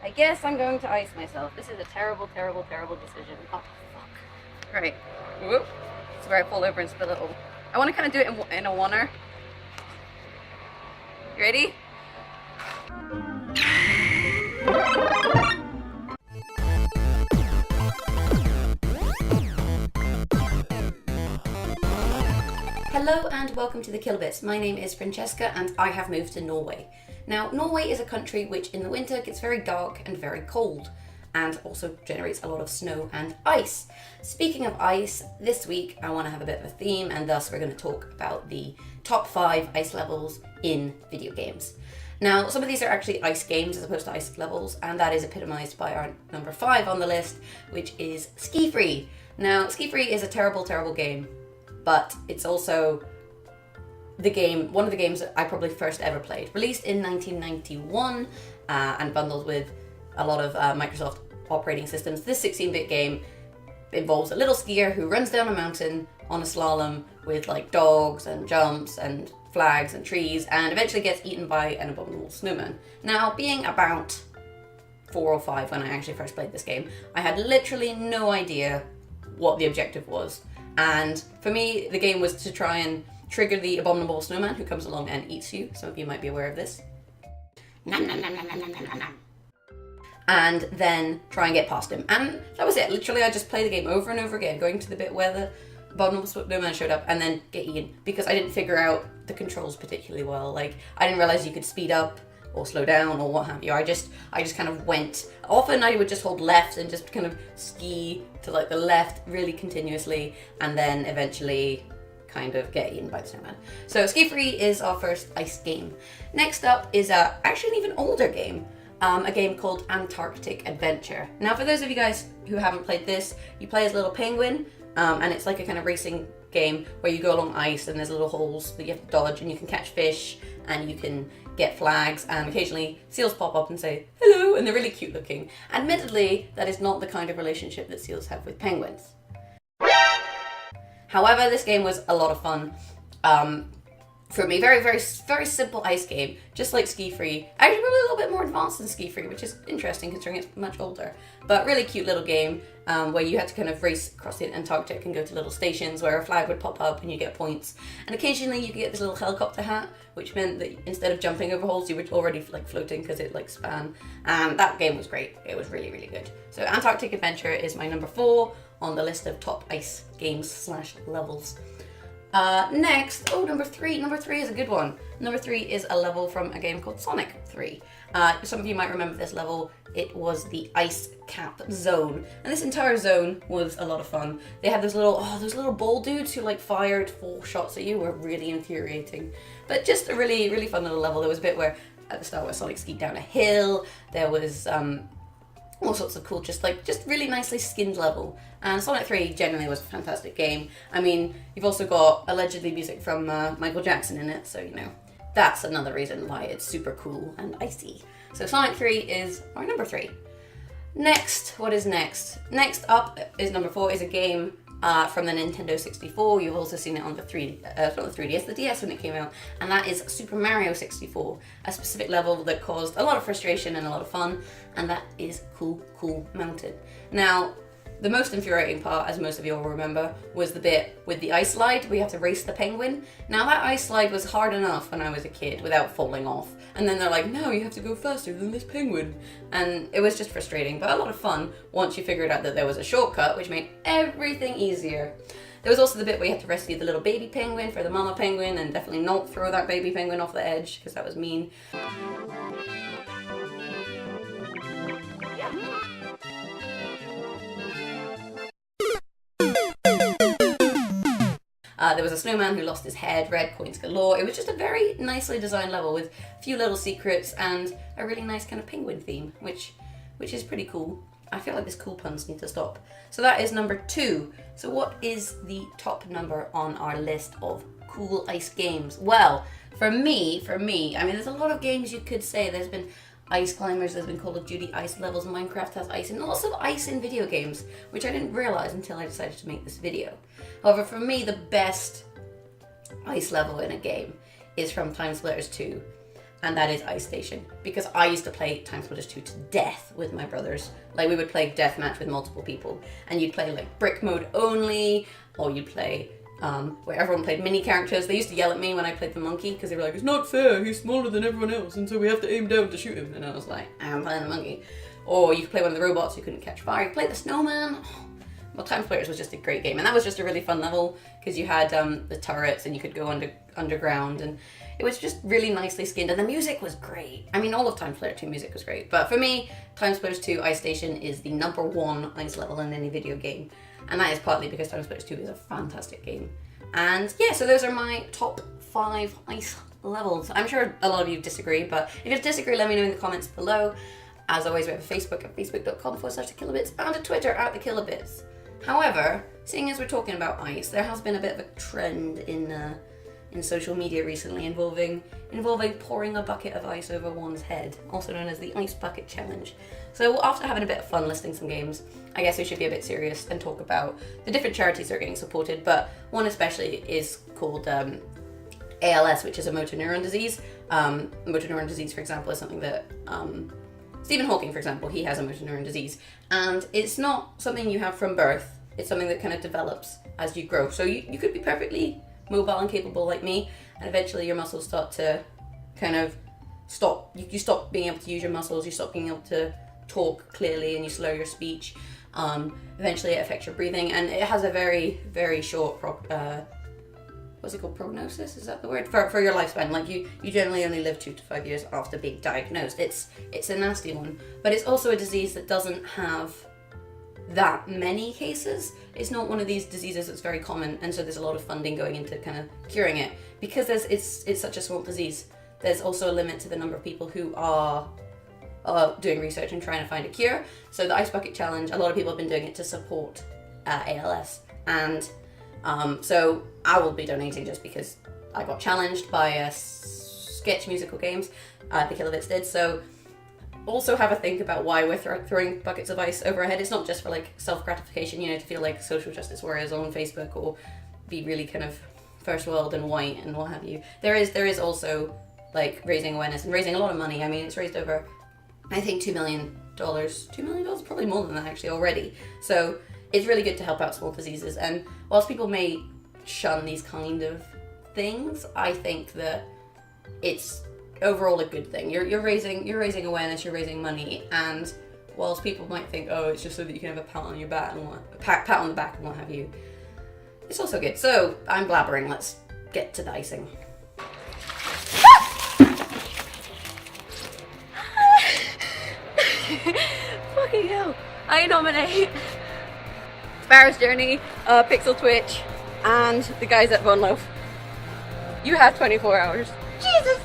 I guess I'm going to ice myself. This is a terrible, terrible, terrible decision. Oh, fuck. Right. Whoop. It's where I fall over and spill it all. I want to kind of do it in a oneer. You ready? Hello and welcome to the Kilobits. My name is Francesca and I have moved to Norway. Now, Norway is a country which in the winter gets very dark and very cold, and also generates a lot of snow and ice. Speaking of ice, this week I want to have a bit of a theme, and thus we're going to talk about the top 5 ice levels in video games. Now, some of these are actually ice games as opposed to ice levels, and that is epitomised by our number 5 on the list, which is SkiFree. Now, SkiFree is a terrible, terrible game, but it's also one of the games that I probably first ever played. Released in 1991 and bundled with a lot of Microsoft operating systems. This 16-bit game involves a little skier who runs down a mountain on a slalom with like dogs and jumps and flags and trees, and eventually gets eaten by an abominable snowman. Now, being about 4 or 5 when I actually first played this game, I had literally no idea what the objective was. And for me, the game was to try and trigger the abominable snowman who comes along and eats you. Some of you might be aware of this. Nom, nom, nom, nom, nom, nom, nom, nom. And then try and get past him. And that was it. Literally, I just play the game over and over again, going to the bit where the abominable snowman showed up and then get eaten, because I didn't figure out the controls particularly well. Like, I didn't realize you could speed up or slow down or what have you. I just kind of went. Often I would just hold left and just kind of ski to like the left really continuously, and then eventually kind of get eaten by the snowman. So SkiFree is our first ice game. Next up is actually an even older game, a game called Antarctic Adventure. Now, for those of you guys who haven't played this, you play as a little penguin, and it's like a kind of racing game where you go along ice and there's little holes that you have to dodge, and you can catch fish and you can get flags, and occasionally seals pop up and say hello, and they're really cute looking. Admittedly, that is not the kind of relationship that seals have with penguins. However, this game was a lot of fun for me. Very, very, very simple ice game, just like SkiFree. Actually, probably a little bit more advanced than SkiFree, which is interesting considering it's much older. But really cute little game where you had to kind of race across the Antarctic and go to little stations where a flag would pop up and you get points. And occasionally you could get this little helicopter hat, which meant that instead of jumping over holes, you were already like floating because it like span. And that game was great. It was really, really good. So Antarctic Adventure is my number 4 on the list of top ice games / levels. Next, number 3. Number 3 is a good one. Number 3 is a level from a game called Sonic 3. Some of you might remember this level. It was the ice cap zone, and this entire zone was a lot of fun. They had those little ball dudes who like fired 4 shots at you. Were really infuriating, but just a really, really fun little level. There was a bit where at the start where Sonic skied down a hill. There was all sorts of cool, just really nicely skinned level. And Sonic 3 generally was a fantastic game. I mean, you've also got allegedly music from Michael Jackson in it, so you know, that's another reason why it's super cool and icy. So Sonic 3 is our number 3. Next, what is next? Next up is number 4, is a game from the Nintendo 64. You've also seen it on the not the 3DS, the DS when it came out, and that is Super Mario 64, a specific level that caused a lot of frustration and a lot of fun, and that is Cool Mountain. Now, the most infuriating part, as most of you will remember, was the bit with the ice slide where you have to race the penguin. Now, that ice slide was hard enough when I was a kid without falling off, and then they're like, no, you have to go faster than this penguin, and it was just frustrating, but a lot of fun once you figured out that there was a shortcut, which made everything easier. There was also the bit where you had to rescue the little baby penguin for the mama penguin, and definitely not throw that baby penguin off the edge, because that was mean. There was a snowman who lost his head, red coins galore. It was just a very nicely designed level with a few little secrets and a really nice kind of penguin theme, which is pretty cool. I feel like these cool puns need to stop. So that is number 2. So what is the top number on our list of cool ice games? Well, for me, I mean, there's a lot of games you could say. There's been Ice Climbers, there's been Call of Duty ice levels, Minecraft has ice, and lots of ice in video games, which I didn't realize until I decided to make this video. However, for me, the best ice level in a game is from Time Splitters 2. and that is Ice Station. Because I used to play Time Splitters 2 to death with my brothers. Like, we would play deathmatch with multiple people, and you'd play like brick mode only, or you'd play where everyone played mini characters. They used to yell at me when I played the monkey because they were like, "It's not fair, he's smaller than everyone else, and so we have to aim down to shoot him." And I was like, "I'm playing the monkey." Or you could play one of the robots who couldn't catch fire. You could play the snowman. Well, Time Splitters was just a great game, and that was just a really fun level because you had the turrets and you could go underground, and it was just really nicely skinned, and the music was great. I mean, all of Time Splitters 2 music was great, but for me, Time Splitters 2 Ice Station is the #1 ice level in any video game, and that is partly because Time Splitters 2 is a fantastic game. And yeah, so those are my top 5 ice levels. I'm sure a lot of you disagree, but if you disagree, let me know in the comments below. As always, we have a Facebook at facebook.com/thekilobits and a Twitter at @thekilobits. However, seeing as we're talking about ice, there has been a bit of a trend in social media recently involving pouring a bucket of ice over one's head, also known as the Ice Bucket Challenge. So after having a bit of fun listing some games, I guess we should be a bit serious and talk about the different charities that are getting supported, but one especially is called ALS, which is a motor neuron disease. Motor neuron disease, for example, is something that Stephen Hawking, for example, he has a motor neuron disease, and it's not something you have from birth. It's something that kind of develops as you grow. So you could be perfectly mobile and capable like me, and eventually your muscles start to kind of stop. You stop being able to use your muscles, you stop being able to talk clearly, and you slur your speech. Eventually it affects your breathing, and it has a very, very short what's it called, prognosis, is that the word? For your lifespan. Like you generally only live 2 to 5 years after being diagnosed. It's a nasty one, but it's also a disease that doesn't have that many cases. It's not one of these diseases that's very common, and so there's a lot of funding going into kind of curing it. Because it's such a small disease, there's also a limit to the number of people who are doing research and trying to find a cure. So the Ice Bucket Challenge, a lot of people have been doing it to support ALS, and so I will be donating just because I got challenged by Sketch Musical Games, the Kilobits did. So also have a think about why we're throwing buckets of ice over our head. It's not just for like self-gratification, you know, to feel like social justice warriors on Facebook or be really kind of first world and white and what have you. There is also like raising awareness and raising a lot of money. I mean, it's raised over, I think, $2 million, probably more than that actually already. So it's really good to help out small diseases. And whilst people may shun these kind of things, I think that it's overall a good thing. You're raising awareness, you're raising money, and whilst people might think, oh, it's just so that you can have a pat on your back and pat on the back and what have you, it's also good. So I'm blabbering. Let's get to the icing. Fucking hell! I nominate Sparrow's Journey, Pixel Twitch, and the guys at Von Loaf. You have 24 hours. Jesus.